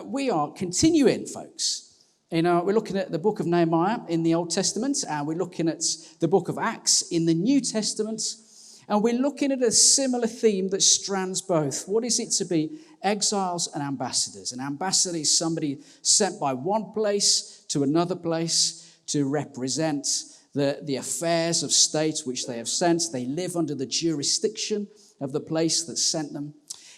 We are continuing, folks. We're looking at the book of Nehemiah in the Old Testament, and we're looking at the book of Acts in the New Testament, and we're looking at a similar theme that strands both. What is it to be exiles and ambassadors? An ambassador is somebody sent by one place to another place to represent the affairs of state which they have sent. They live under the jurisdiction of the place that sent them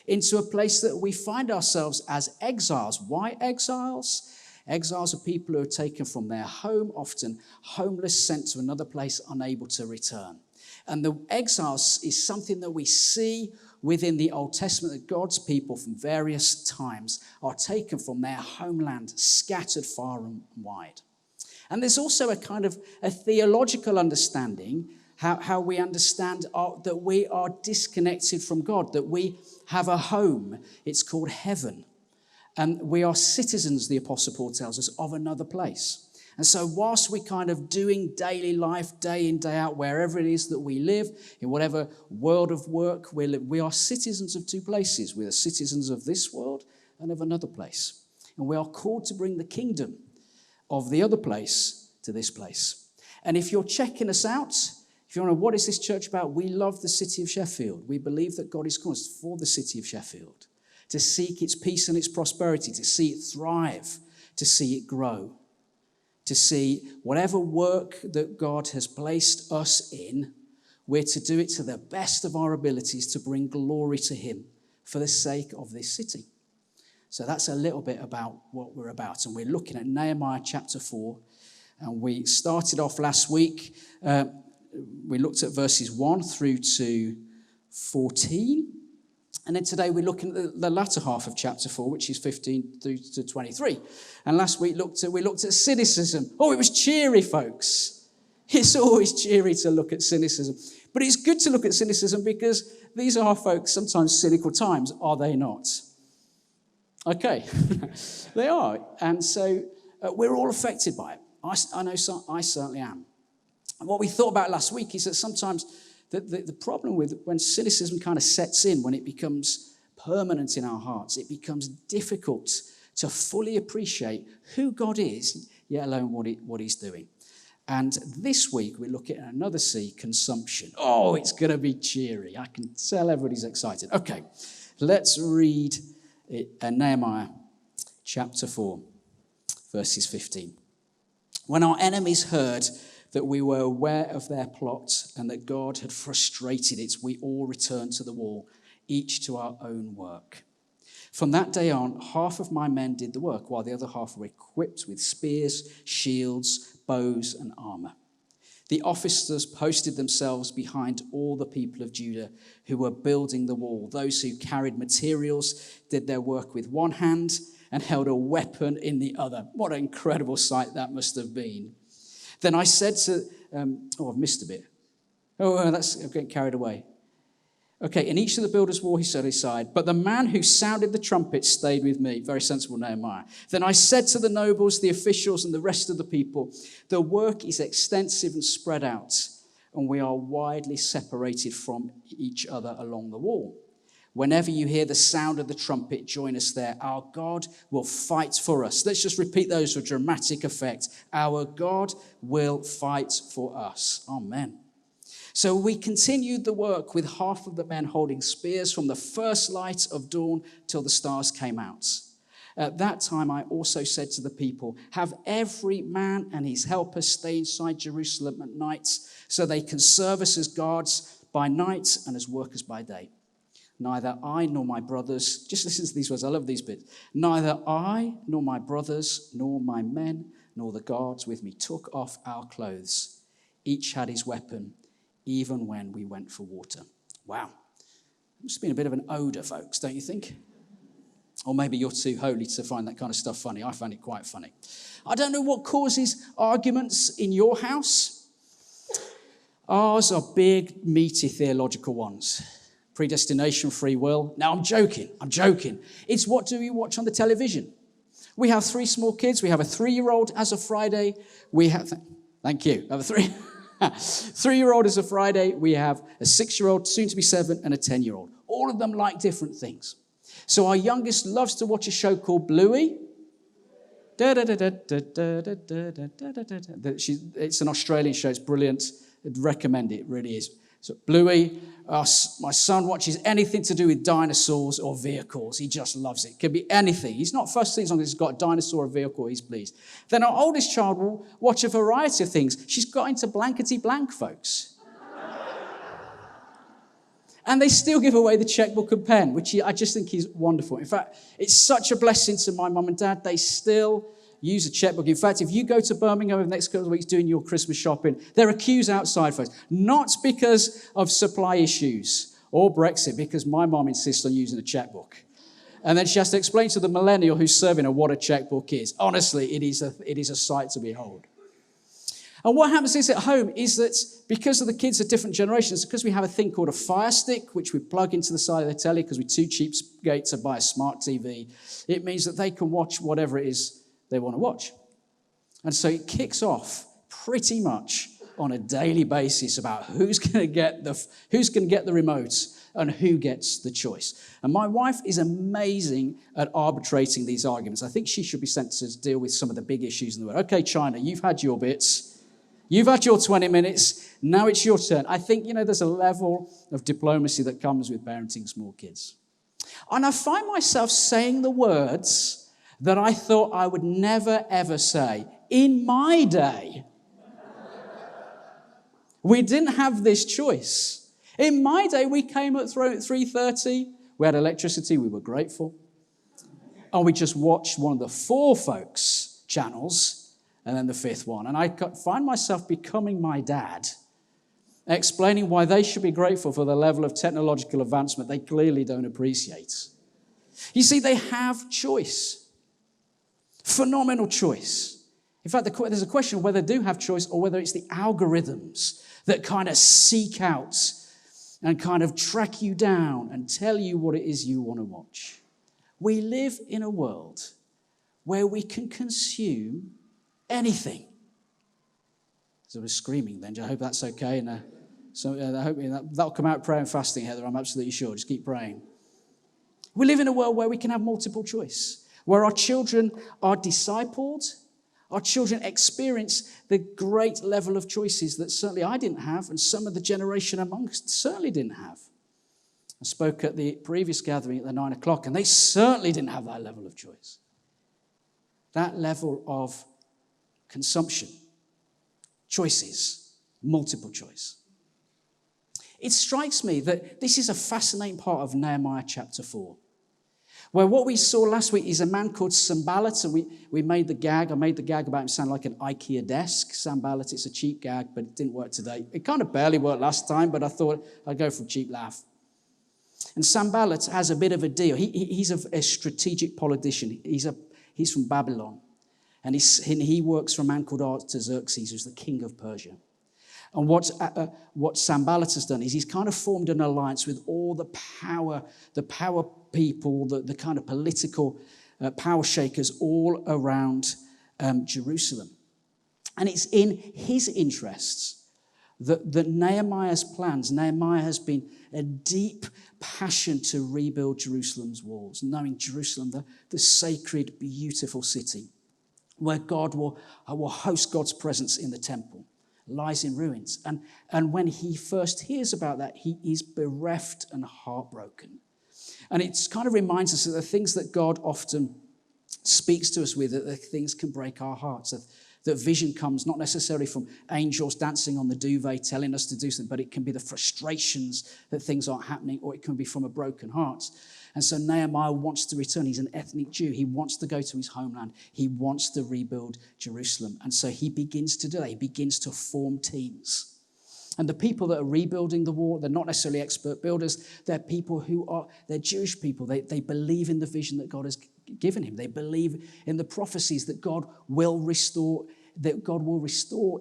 into a place that we find ourselves as exiles. Why exiles? Exiles are people who are taken from their home, often homeless, sent to another place, unable to return. And the exiles is something that we see within the Old Testament, that God's people from various times are taken from their homeland, scattered far and wide. And there's also a kind of a theological understanding, how we understand that we are disconnected from God, that we have a home. It's called heaven. And we are citizens, the Apostle Paul tells us, of another place. And so whilst we're kind of doing daily life, day in, day out, wherever it is that we live, in whatever world of work we live, we are citizens of two places. We are citizens of this world and of another place. And we are called to bring the kingdom of the other place to this place. And if you're checking us out, if you want to know what is this church about, we love the city of Sheffield. We believe that God is called us for the city of Sheffield, to seek its peace and its prosperity, to see it thrive, to see it grow, to see whatever work that God has placed us in, we're to do it to the best of our abilities to bring glory to him for the sake of this city. So that's a little bit about what we're about. And we're looking at Nehemiah chapter 4. And we started off last week, we looked at verses 1 through to 14. And then today we're looking at the latter half of chapter 4, which is 15 through to 23. And last week we looked at cynicism. Oh, it was cheery, folks. It's always cheery to look at cynicism. But it's good to look at cynicism because these are, folks, sometimes cynical times, are they not? Okay, they are. And so we're all affected by it. I know I certainly am. And what we thought about last week is that sometimes the problem with when cynicism kind of sets in, when it becomes permanent in our hearts, it becomes difficult to fully appreciate who God is, yet alone what he's doing. And this week we look at another C, consumption. Oh, it's going to be cheery. I can tell everybody's excited. Okay, let's read Nehemiah chapter 4, verses 15. When our enemies heard that we were aware of their plot and that God had frustrated it, we all returned to the wall, each to our own work. From that day on, half of my men did the work, while the other half were equipped with spears, shields, bows, and armor. The officers posted themselves behind all the people of Judah who were building the wall. Those who carried materials did their work with one hand and held a weapon in the other. What an incredible sight that must have been. Then I said to, I've missed a bit. I'm getting carried away. Okay, in each of the builders' wall he stood aside, but the man who sounded the trumpet stayed with me. Very sensible Nehemiah. Then I said to the nobles, the officials, and the rest of the people, the work is extensive and spread out, and we are widely separated from each other along the wall. Whenever you hear the sound of the trumpet, join us there. Our God will fight for us. Let's just repeat those for dramatic effect. Our God will fight for us. Amen. So we continued the work with half of the men holding spears from the first light of dawn till the stars came out. At that time, I also said to the people, have every man and his helper stay inside Jerusalem at night so they can serve us as guards by night and as workers by day. Neither I nor my brothers, just listen to these words, I love these bits. Neither I nor my brothers nor my men nor the guards with me took off our clothes. Each had his weapon, even when we went for water. Wow. It must have been a bit of an odour, folks, don't you think? Or maybe you're too holy to find that kind of stuff funny. I find it quite funny. I don't know what causes arguments in your house. Ours are big, meaty theological ones. Predestination, free will. Now, I'm joking. It's what do we watch on the television? We have 3 small kids. We have a 3-year-old as of Friday. We have, thank you. I have a 3-year-old as of Friday. We have a 6-year-old, soon to be 7, and a 10-year-old. All of them like different things. So our youngest loves to watch a show called Bluey. It's an Australian show. It's brilliant. I'd recommend it. It really is. So Bluey, my son watches anything to do with dinosaurs or vehicles. He just loves it. It could be anything. He's not fussy as long as he's got a dinosaur or vehicle, he's pleased. Then our oldest child will watch a variety of things. She's got into blankety blank, folks. And they still give away the checkbook and pen, which I just think is wonderful. In fact, it's such a blessing to my mum and dad. They still use a checkbook. In fact, if you go to Birmingham over the next couple of weeks doing your Christmas shopping, there are queues outside, folks. Not because of supply issues or Brexit, because my mum insists on using a checkbook. And then she has to explain to the millennial who's serving her what a checkbook is. Honestly, it is a sight to behold. And what happens is at home is that because of the kids are different generations, because we have a thing called a Fire Stick, which we plug into the side of the telly because we're too cheapskate to buy a smart TV, it means that they can watch whatever it is they want to watch. And so it kicks off pretty much on a daily basis about who's going to get the remote and who gets the choice. And my wife is amazing at arbitrating these arguments. I think she should be sent to deal with some of the big issues in the world. Okay, China, you've had your bits. You've had your 20 minutes. Now it's your turn. I think, there's a level of diplomacy that comes with parenting small kids. And I find myself saying the words that I thought I would never, ever say. In my day, we didn't have this choice. In my day, we came at 3:30. We had electricity. We were grateful. And we just watched one of the 4 folks' channels and then the 5th one. And I find myself becoming my dad, explaining why they should be grateful for the level of technological advancement they clearly don't appreciate. You see, they have choice. Phenomenal choice. In fact, there's a question of whether they do have choice or whether it's the algorithms that kind of seek out and kind of track you down and tell you what it is you want to watch. We live in a world where we can consume anything. So we're screaming then. I hope that's okay. And I hope that'll come out prayer and fasting, Heather. I'm absolutely sure. Just keep praying. We live in a world where we can have multiple choice, where our children are discipled, our children experience the great level of choices that certainly I didn't have, and some of the generation amongst certainly didn't have. I spoke at the previous gathering at the 9 o'clock, and they certainly didn't have that level of choice. That level of consumption, choices, multiple choice. It strikes me that this is a fascinating part of Nehemiah chapter 4, where what we saw last week is a man called Sanballat, and we made the gag. I made the gag about him sound like an IKEA desk. Sanballat, it's a cheap gag, but it didn't work today. It kind of barely worked last time, but I thought I'd go for a cheap laugh. And Sanballat has a bit of a deal. He's a strategic politician. He's from Babylon. And he works for a man called Artaxerxes, who's the king of Persia. And what Sanballat has done is he's kind of formed an alliance with all the power people, the kind of political power shakers all around Jerusalem. And it's in his interests that Nehemiah's plans, Nehemiah has been a deep passion to rebuild Jerusalem's walls, knowing Jerusalem, the sacred, beautiful city, where God will host God's presence in the temple, lies in ruins. And when he first hears about that, he is bereft and heartbroken. And it kind of reminds us that the things that God often speaks to us with, that the things can break our hearts, that vision comes not necessarily from angels dancing on the duvet telling us to do something, but it can be the frustrations that things aren't happening, or it can be from a broken heart. And so Nehemiah wants to return. He's an ethnic Jew. He wants to go to his homeland. He wants to rebuild Jerusalem. And so he begins to do that. He begins to form teams. And the people that are rebuilding the wall, they're not necessarily expert builders. They're people they're Jewish people. They believe in the vision that God has given him. They believe in the prophecies that God will restore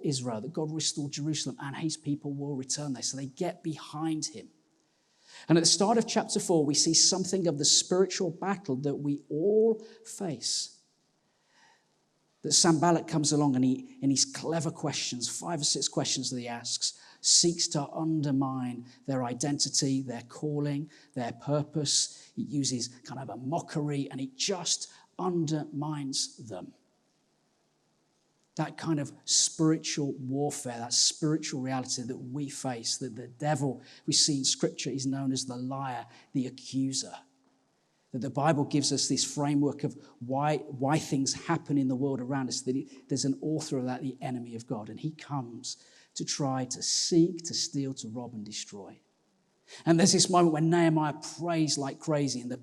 Israel, that God will restore Jerusalem, and his people will return there. So they get behind him. And at the start of chapter 4, we see something of the spiritual battle that we all face. That Sanballat comes along and his clever questions, 5 or 6 questions that he asks, seeks to undermine their identity, their calling, their purpose. It uses kind of a mockery, and it just undermines them. That kind of spiritual warfare, that spiritual reality that we face, that the devil we see in Scripture is known as the liar, the accuser. That the Bible gives us this framework of why things happen in the world around us, that there's an author of that, the enemy of God, and he comes to try to seek, to steal, to rob and destroy. And there's this moment when Nehemiah prays like crazy, and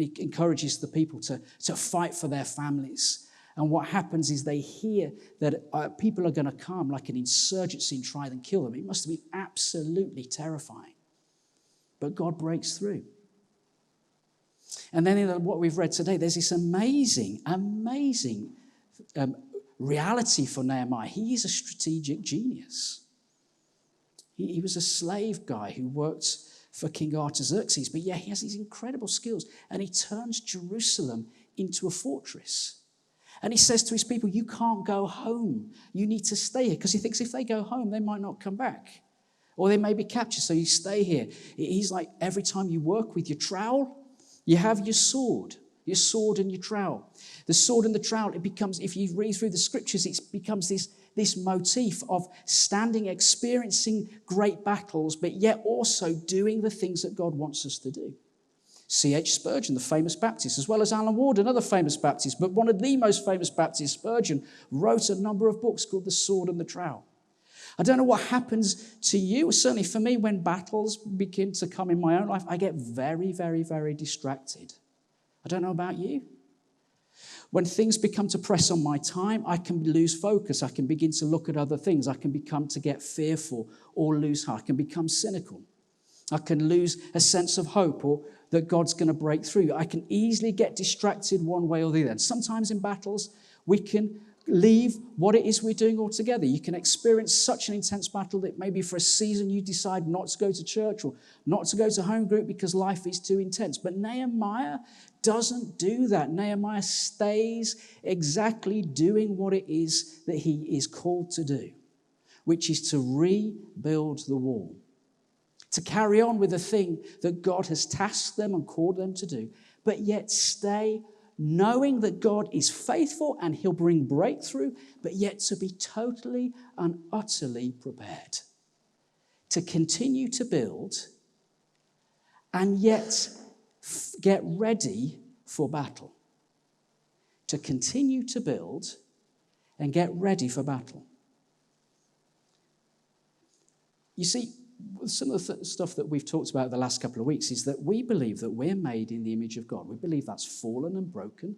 he encourages the people to fight for their families. And what happens is they hear that people are going to come like an insurgency and try and kill them. It must have been absolutely terrifying. But God breaks through. And then in what we've read today, there's this amazing reality for Nehemiah. He is a strategic genius. He was a slave guy who worked for King Artaxerxes, but yeah, he has these incredible skills, and he turns Jerusalem into a fortress. And he says to his people, you can't go home. You need to stay here, because he thinks if they go home, they might not come back, or they may be captured, so you stay here. He's like, every time you work with your trowel, you have your sword and your trowel. The sword and the trowel, it becomes, if you read through the scriptures, it becomes this motif of standing, experiencing great battles, but yet also doing the things that God wants us to do. C.H. Spurgeon, the famous Baptist, as well as Alan Ward, another famous Baptist, but one of the most famous Baptists, Spurgeon, wrote a number of books called The Sword and the Trowel. I don't know what happens to you. Certainly for me, when battles begin to come in my own life, I get very, very, very distracted. I don't know about you. When things become to press on my time, I can lose focus. I can begin to look at other things. I can become to get fearful or lose heart. I can become cynical. I can lose a sense of hope or that God's going to break through. I can easily get distracted one way or the other. And sometimes in battles, we can leave what it is we're doing altogether. You can experience such an intense battle that maybe for a season you decide not to go to church or not to go to home group because life is too intense. But Nehemiah doesn't do that. Nehemiah stays exactly doing what it is that he is called to do, which is to rebuild the wall, to carry on with the thing that God has tasked them and called them to do, but yet stay knowing that God is faithful and he'll bring breakthrough, but yet to be totally and utterly prepared to continue to build and yet get ready for battle. To continue to build and get ready for battle. You see, some of the stuff that we've talked about the last couple of weeks is that we believe that we're made in the image of God. We believe that's fallen and broken.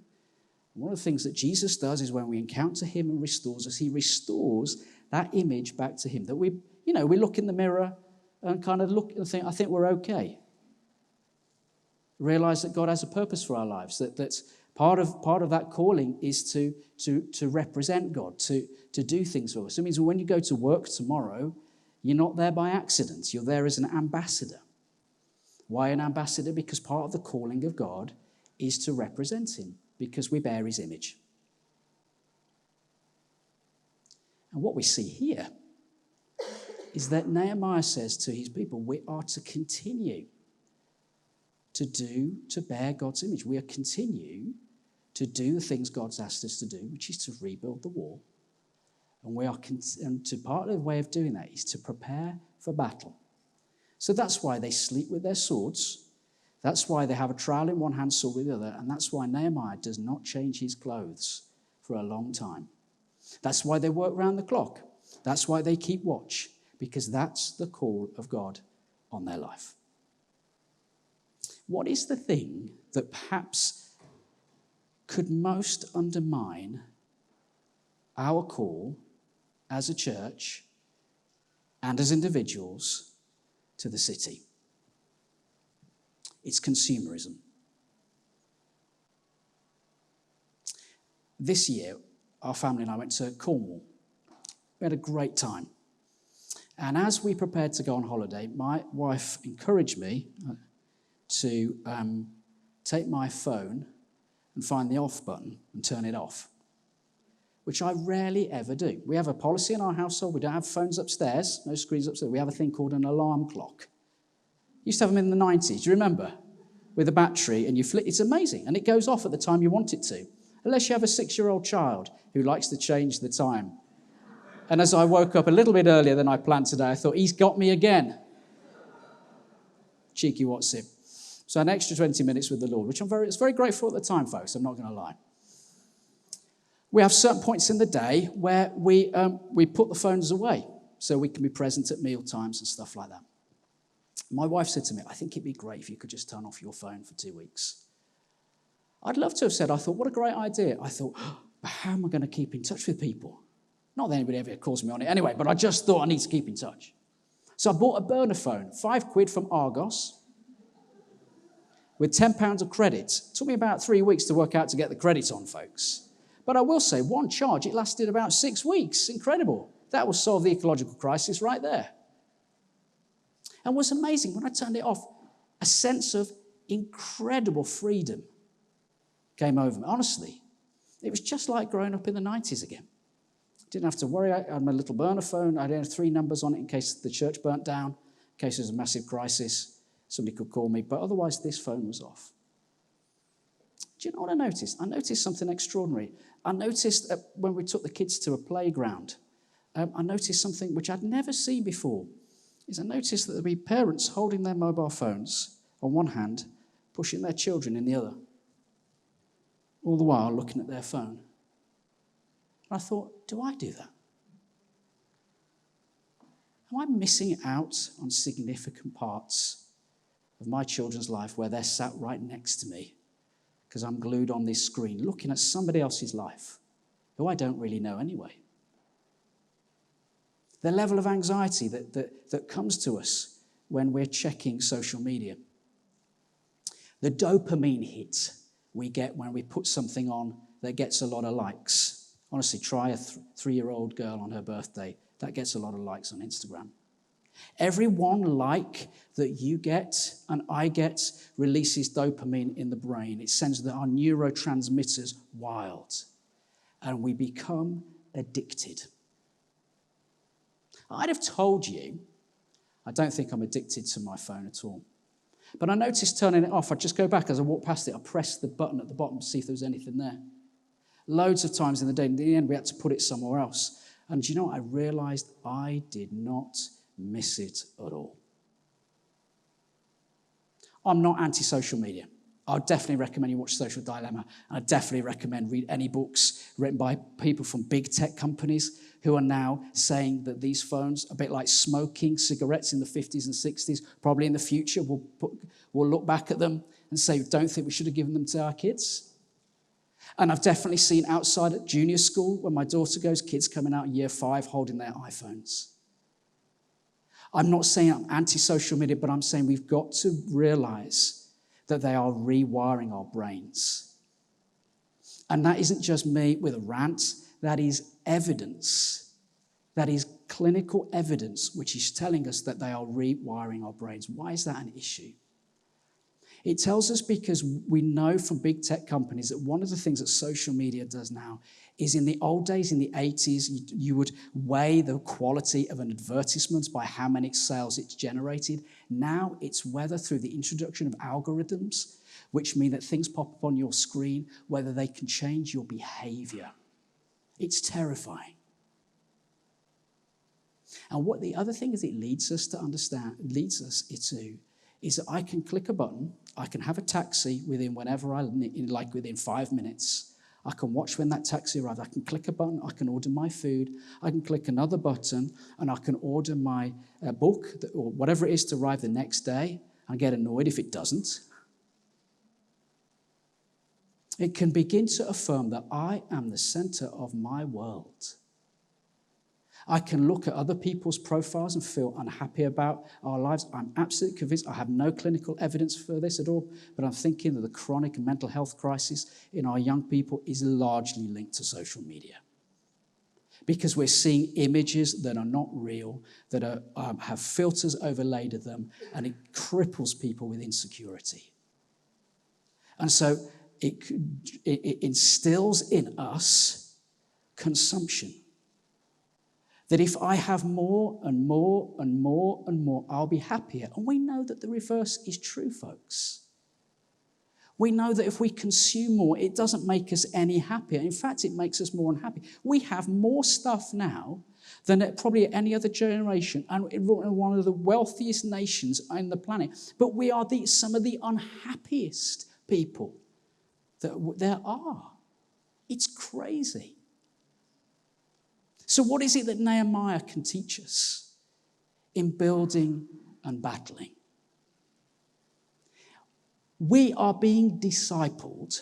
One of the things that Jesus does is when we encounter him and restores us, he restores that image back to him. That we look in the mirror and kind of look and think, I think we're okay. Realize that God has a purpose for our lives. That's part of that calling is to represent God, to do things for us. It means when you go to work tomorrow, you're not there by accident. You're there as an ambassador. Why an ambassador? Because part of the calling of God is to represent him, because we bear his image. And what we see here is that Nehemiah says to his people, we are to continue to bear God's image. We are continue to do the things God's asked us to do, which is to rebuild the wall. And part of the way of doing that is to prepare for battle. So that's why they sleep with their swords. That's why they have a trowel in one hand, sword with the other. And that's why Nehemiah does not change his clothes for a long time. That's why they work round the clock. That's why they keep watch, because that's the call of God on their life. What is the thing that perhaps could most undermine our call as a church and as individuals to the city? It's consumerism. This year, our family and I went to Cornwall. We had a great time. And as we prepared to go on holiday, my wife encouraged me to take my phone and find the off button and turn it off. which I rarely ever do. We have a policy in our household. We don't have phones upstairs, no screens upstairs. We have a thing called an alarm clock. Used to have them in the 90s, do you remember? With a battery, and you flick. It's amazing, and it goes off at the time you want it to, unless you have a 6-year-old child who likes to change the time. And as I woke up a little bit earlier than I planned today, I thought, he's got me again. Cheeky what's it. So an extra 20 minutes with the Lord, which was very grateful at the time, folks, I'm not going to lie. We have certain points in the day where we put the phones away so we can be present at meal times and stuff like that. My wife said to me, I think it'd be great if you could just turn off your phone for 2 weeks. I'd love to have said, I thought, what a great idea. I thought, but how am I going to keep in touch with people? Not that anybody ever calls me on it anyway, but I just thought I need to keep in touch. So I bought a burner phone, £5 from Argos, with £10 of credit. It took me about 3 weeks to work out to get the credit on, folks. But I will say, one charge, it lasted about 6 weeks. Incredible. That will solve the ecological crisis right there. And what's amazing, when I turned it off, a sense of incredible freedom came over me. Honestly, it was just like growing up in the 90s again. Didn't have to worry. I had my little burner phone. I had 3 numbers on it in case the church burnt down, in case there was a massive crisis. Somebody could call me. But otherwise, this phone was off. Do you know what I noticed? I noticed something extraordinary. I noticed when we took the kids to a playground, I noticed something which I'd never seen before. I noticed that there'd be parents holding their mobile phones on one hand, pushing their children in the other, all the while looking at their phone. And I thought, do I do that? Am I missing out on significant parts of my children's life where they're sat right next to me because I'm glued on this screen looking at somebody else's life who I don't really know anyway? The level of anxiety that comes to us when we're checking social media. The dopamine hit we get when we put something on that gets a lot of likes. Honestly, try a 3-year-old girl on her birthday. That gets a lot of likes on Instagram. Every one like that you get and I get releases dopamine in the brain. It sends our neurotransmitters wild. And we become addicted. I'd have told you, I don't think I'm addicted to my phone at all. But I noticed turning it off, I'd just go back as I walked past it, I pressed the button at the bottom to see if there was anything there. Loads of times in the day, in the end we had to put it somewhere else. And do you know what? I realised I did not miss it at all. I'm not anti-social media. I would definitely recommend you watch Social Dilemma. And I definitely recommend read any books written by people from big tech companies who are now saying that these phones, a bit like smoking cigarettes in the 50s and 60s, probably in the future we'll look back at them and say, don't think we should have given them to our kids. And I've definitely seen outside at junior school, when my daughter goes, kids coming out in year 5 holding their iPhones. I'm not saying I'm anti-social media, but I'm saying we've got to realize that they are rewiring our brains. And that isn't just me with a rant, that is evidence. That is clinical evidence which is telling us that they are rewiring our brains. Why is that an issue? It tells us because we know from big tech companies that one of the things that social media does now is, in the old days, in the 80s, you would weigh the quality of an advertisement by how many sales it's generated. Now it's whether through the introduction of algorithms, which mean that things pop up on your screen, whether they can change your behavior. It's terrifying. And what the other thing is it leads us to understand, is that I can click a button, I can have a taxi within whenever I need, like within 5 minutes. I can watch when that taxi arrives. I can click a button, I can order my food, I can click another button, and I can order my book or whatever it is to arrive the next day, and get annoyed if it doesn't. It can begin to affirm that I am the center of my world. I can look at other people's profiles and feel unhappy about our lives. I'm absolutely convinced, I have no clinical evidence for this at all, but I'm thinking that the chronic mental health crisis in our young people is largely linked to social media. Because we're seeing images that are not real, that have filters overlaid of them, and it cripples people with insecurity. And so it instills in us consumption. That if I have more and more and more and more, I'll be happier. And we know that the reverse is true, folks. We know that if we consume more, it doesn't make us any happier. In fact, it makes us more unhappy. We have more stuff now than at probably any other generation, and one of the wealthiest nations on the planet. But we are some of the unhappiest people that there are. It's crazy. So what is it that Nehemiah can teach us in building and battling? We are being discipled.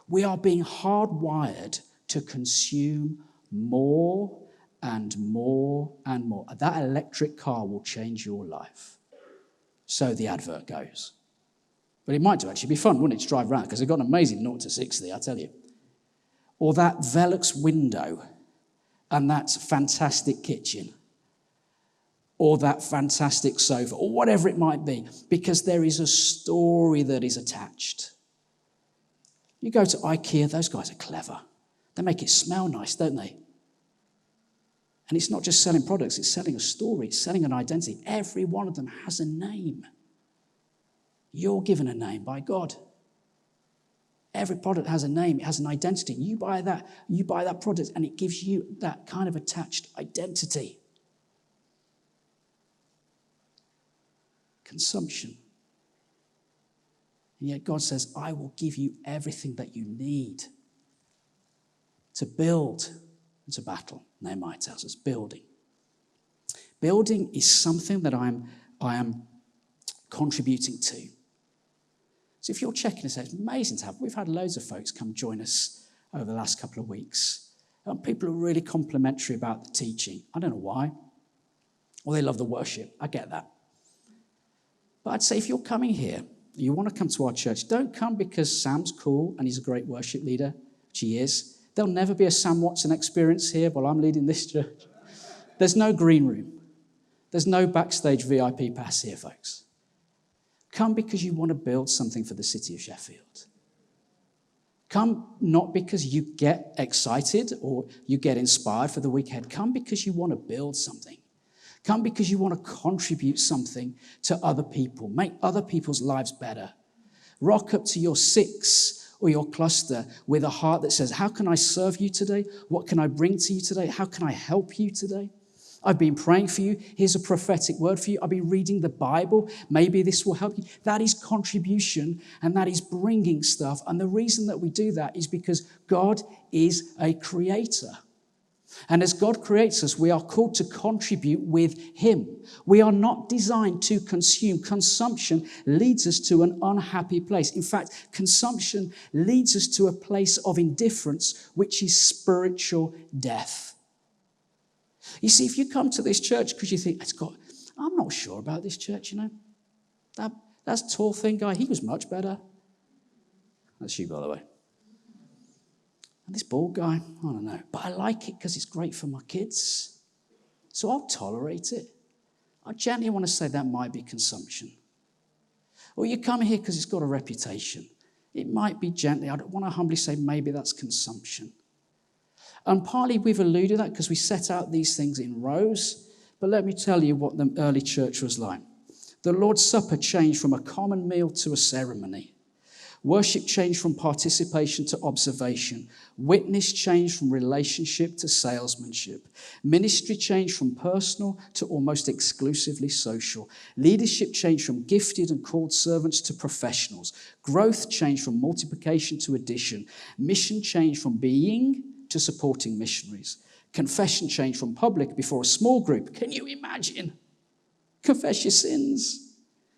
We are being hardwired to consume more and more and more. That electric car will change your life. So the advert goes. But it might actually be fun, wouldn't it, to drive around, because they've got an amazing 0 to 60, I tell you. Or that Velux window and that fantastic kitchen. Or that fantastic sofa, or whatever it might be, because there is a story that is attached. You go to IKEA, those guys are clever. They make it smell nice, don't they? And it's not just selling products, it's selling a story, it's selling an identity. Every one of them has a name. You're given a name by God. Every product has a name, it has an identity. You buy that product, and it gives you that kind of attached identity. Consumption. And yet God says, I will give you everything that you need to build and to battle. Nehemiah tells us, building. Building is something that I am contributing to. So if you're checking this out, it's amazing to have. We've had loads of folks come join us over the last couple of weeks. And people are really complimentary about the teaching. I don't know why. Or they love the worship. I get that. But I'd say if you're coming here, you want to come to our church, don't come because Sam's cool and he's a great worship leader, which he is. There'll never be a Sam Watson experience here while I'm leading this church. There's no green room. There's no backstage VIP pass here, folks. Come because you want to build something for the city of Sheffield. Come not because you get excited or you get inspired for the week ahead. Come because you want to build something. Come because you want to contribute something to other people, make other people's lives better. Rock up to your 6 or your cluster with a heart that says, how can I serve you today? What can I bring to you today? How can I help you today? I've been praying for you. Here's a prophetic word for you. I've been reading the Bible. Maybe this will help you. That is contribution, and that is bringing stuff. And the reason that we do that is because God is a creator. And as God creates us, we are called to contribute with him. We are not designed to consume. Consumption leads us to an unhappy place. In fact, consumption leads us to a place of indifference, which is spiritual death. You see, if you come to this church because you think, I'm not sure about this church, That tall, thin guy, he was much better. That's you, by the way. And this bald guy, I don't know. But I like it because it's great for my kids. So I'll tolerate it. I gently want to say that might be consumption. Or you come here because it's got a reputation. It might be gently. I don't want to humbly say maybe that's consumption. And partly we've alluded to that because we set out these things in rows. But let me tell you what the early church was like. The Lord's Supper changed from a common meal to a ceremony. Worship changed from participation to observation. Witness changed from relationship to salesmanship. Ministry changed from personal to almost exclusively social. Leadership changed from gifted and called servants to professionals. Growth changed from multiplication to addition. Mission changed from being to supporting missionaries. Confession changed from public before a small group. Can you imagine? Confess your sins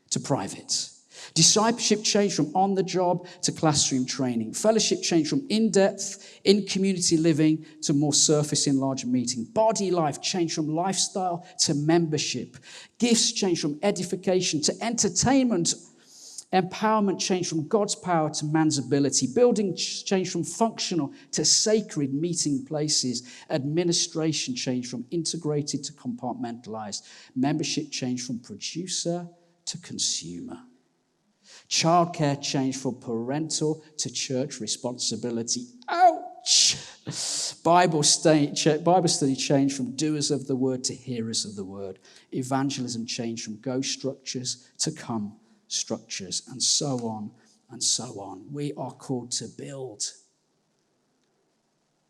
to private. Discipleship changed from on the job to classroom training. Fellowship changed from in-depth, in-community living to more surface in larger meeting. Body life changed from lifestyle to membership. Gifts changed from edification to entertainment. Empowerment changed from God's power to man's ability. Building changed from functional to sacred meeting places. Administration changed from integrated to compartmentalized. Membership changed from producer to consumer. Childcare changed from parental to church responsibility. Ouch! Bible study changed from doers of the word to hearers of the word. Evangelism changed from go structures to come structures, and so on and so on. We are called to build.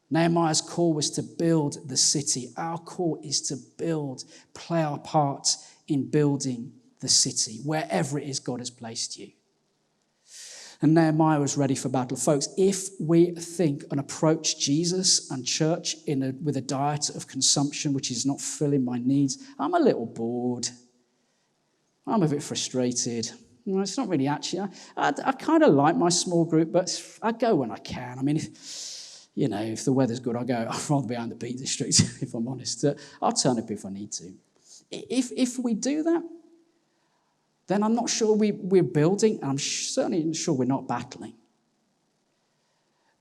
Nehemiah's call was to build the city. Our call is to build, play our part in building the city, wherever it is God has placed you. And Nehemiah was ready for battle. Folks, if we think and approach Jesus and church with a diet of consumption which is not filling my needs, I'm a little bored. I'm a bit frustrated. It's not really actually, I kind of like my small group, but I go when I can. I mean, if the weather's good, I'd rather be out in the Peak District, if I'm honest. I'll turn up if I need to. If we do that, then I'm not sure we're building, and I'm certainly sure we're not battling.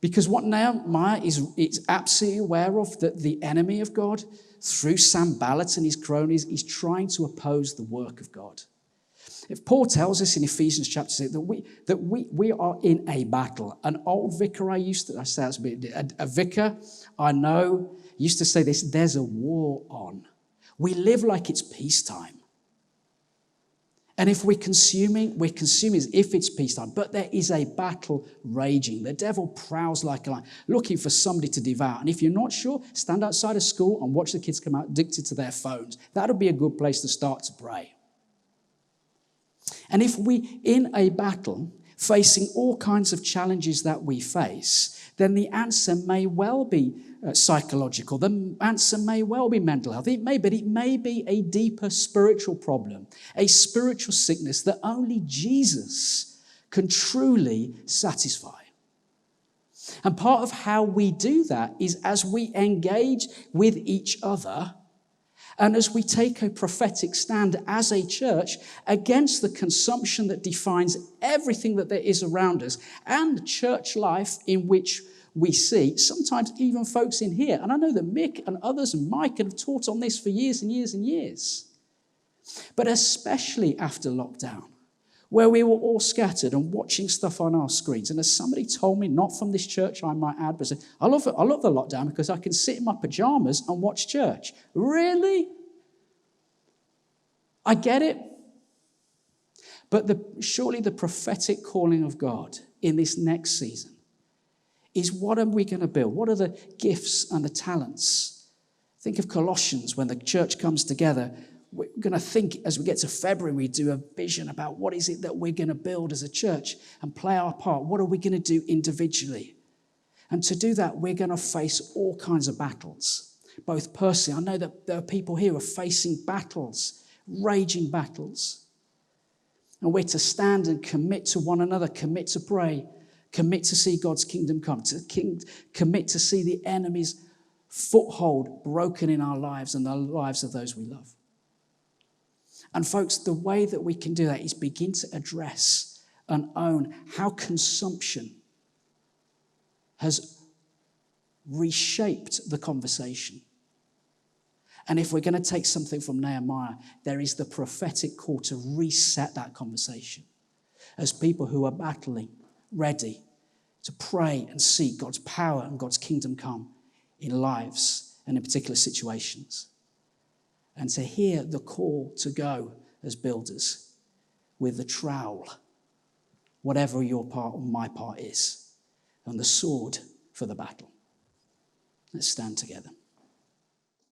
Because what Nehemiah is absolutely aware of, that the enemy of God, through Sanballat and his cronies, is trying to oppose the work of God. If Paul tells us in Ephesians chapter 6 that we are in a battle. An old vicar a vicar I know used to say this: there's a war on. We live like it's peacetime. And if we're consuming as if it's peacetime. But there is a battle raging. The devil prowls like a lion, looking for somebody to devour. And if you're not sure, stand outside of school and watch the kids come out addicted to their phones. That'll be a good place to start to pray. And if we, in a battle, facing all kinds of challenges that we face, then the answer may well be psychological. The answer may well be mental health. But it may be a deeper spiritual problem, a spiritual sickness that only Jesus can truly satisfy. And part of how we do that is as we engage with each other and as we take a prophetic stand as a church against the consumption that defines everything that there is around us, and church life in which we see, sometimes even folks in here, and I know that Mick and others and Mike have taught on this for years and years and years, but especially after lockdown, where we were all scattered and watching stuff on our screens. And as somebody told me, not from this church, I might add, but said, I love the lockdown because I can sit in my pajamas and watch church. Really? I get it. But surely the prophetic calling of God in this next season is, what are we going to build? What are the gifts and the talents? Think of Colossians, when the church comes together. We're going to think, as we get to February, we do a vision about what is it that we're going to build as a church and play our part. What are we going to do individually? And to do that, we're going to face all kinds of battles, both personally. I know that there are people here who are facing battles, raging battles. And we're to stand and commit to one another, commit to pray, commit to see God's kingdom come, commit to see the enemy's foothold broken in our lives and the lives of those we love. And folks, the way that we can do that is begin to address and own how consumption has reshaped the conversation. And if we're going to take something from Nehemiah, there is the prophetic call to reset that conversation as people who are battling, ready to pray and seek God's power and God's kingdom come in lives and in particular situations. And to hear the call to go as builders with the trowel, whatever your part or my part is, and the sword for the battle. Let's stand together.